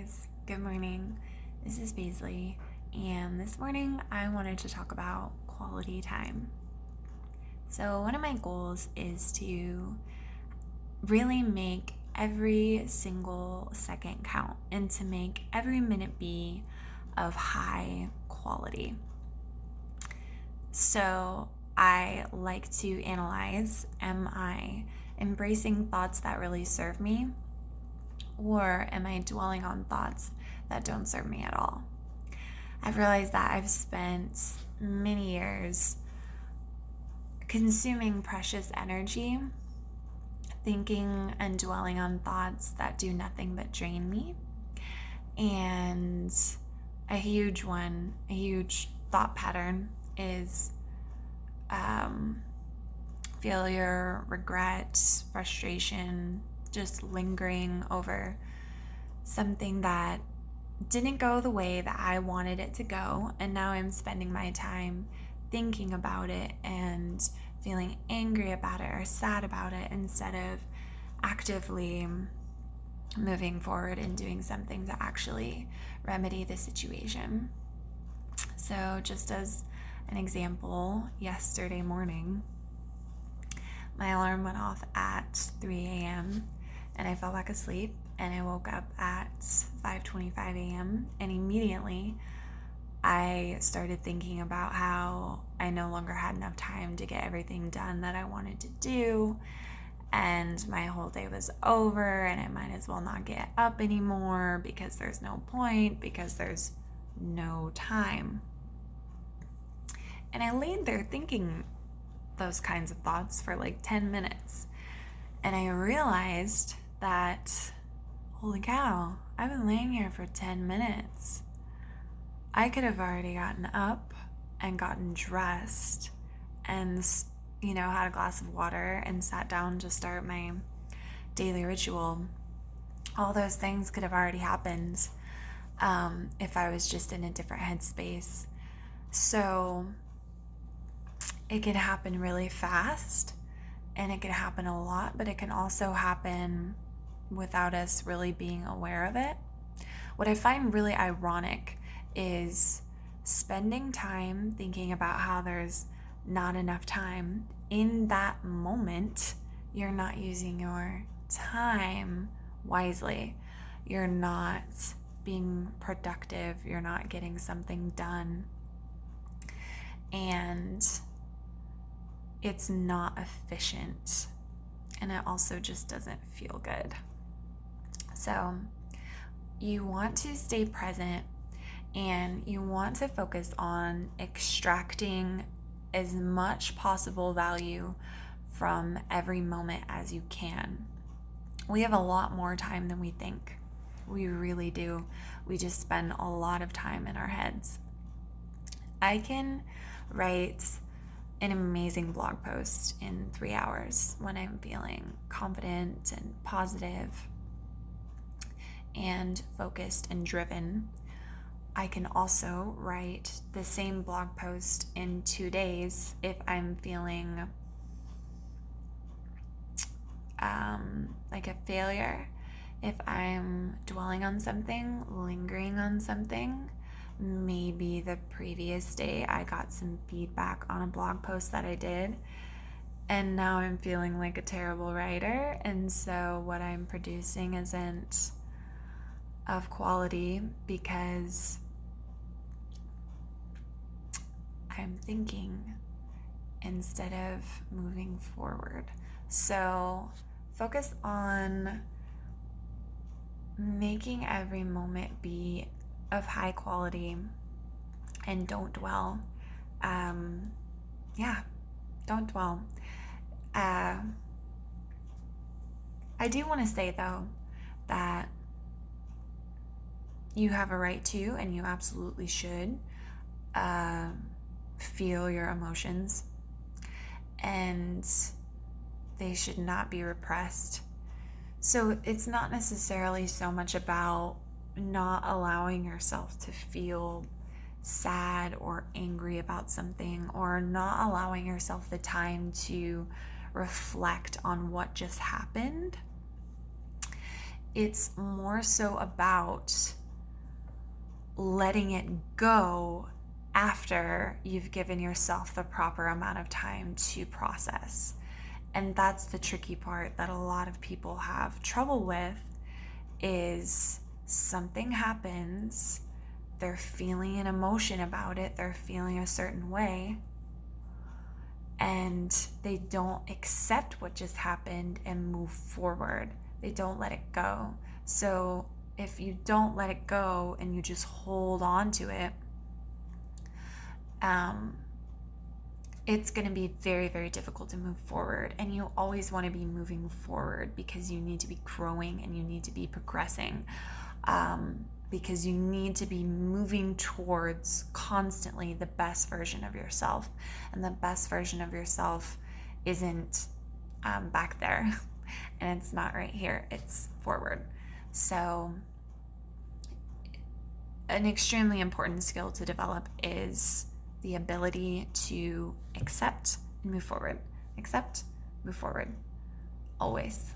guys, good morning. This is Paisley, and this morning I wanted to talk about quality time. So, one of my goals is to really make every single second count and to make every minute be of high quality. So, I like to analyze, am I embracing thoughts that really serve me? Or am I dwelling on thoughts that don't serve me at all? I've realized that I've spent many years consuming precious energy, thinking and dwelling on thoughts that do nothing but drain me. And a huge thought pattern is failure, regret, frustration, just lingering over something that didn't go the way that I wanted it to go. And now I'm spending my time thinking about it and feeling angry about it or sad about it instead of actively moving forward and doing something to actually remedy the situation. So, just as an example, yesterday morning, my alarm went off at 3 a.m. and I fell back asleep, and I woke up at 5:25 a.m. and immediately I started thinking about how I no longer had enough time to get everything done that I wanted to do, and my whole day was over, and I might as well not get up anymore because there's no point, because there's no time. And I laid there thinking those kinds of thoughts for like 10 minutes. And I realized that, holy cow, I've been laying here for 10 minutes. I could have already gotten up and gotten dressed and, had a glass of water and sat down to start my daily ritual. All those things could have already happened if I was just in a different headspace. So it could happen really fast, and it can happen a lot, but it can also happen without us really being aware of it. What I find really ironic is spending time thinking about how there's not enough time. In that moment, you're not using your time wisely. You're not being productive. You're not getting something done. And it's not efficient, and it also just doesn't feel good. So you want to stay present, and you want to focus on extracting as much possible value from every moment as you can. We have a lot more time than we think. We really do. We just spend a lot of time in our heads. I can write an amazing blog post in 3 hours when I'm feeling confident and positive and focused and driven. I can also write the same blog post in 2 days if I'm feeling like a failure, if I'm dwelling on something, lingering on something. Maybe the previous day I got some feedback on a blog post that I did, and now I'm feeling like a terrible writer, and so what I'm producing isn't of quality because I'm thinking instead of moving forward. So focus on making every moment be of high quality, and don't dwell. Don't dwell. I do want to say though that you have a right to, and you absolutely should, feel your emotions, and they should not be repressed. So it's not necessarily so much about not allowing yourself to feel sad or angry about something, or not allowing yourself the time to reflect on what just happened. it's more so about letting it go after you've given yourself the proper amount of time to process. And that's the tricky part that a lot of people have trouble with is something happens, they're feeling an emotion about it, they're feeling a certain way, and they don't accept what just happened and move forward. They don't let it go. So if you don't let it go and you just hold on to it, it's going to be very, very difficult to move forward. And you always want to be moving forward because you need to be growing and you need to be progressing. Because you need to be moving towards constantly the best version of yourself. And the best version of yourself isn't back there, and it's not right here, it's forward. So an extremely important skill to develop is the ability to accept and move forward. Accept, move forward, always.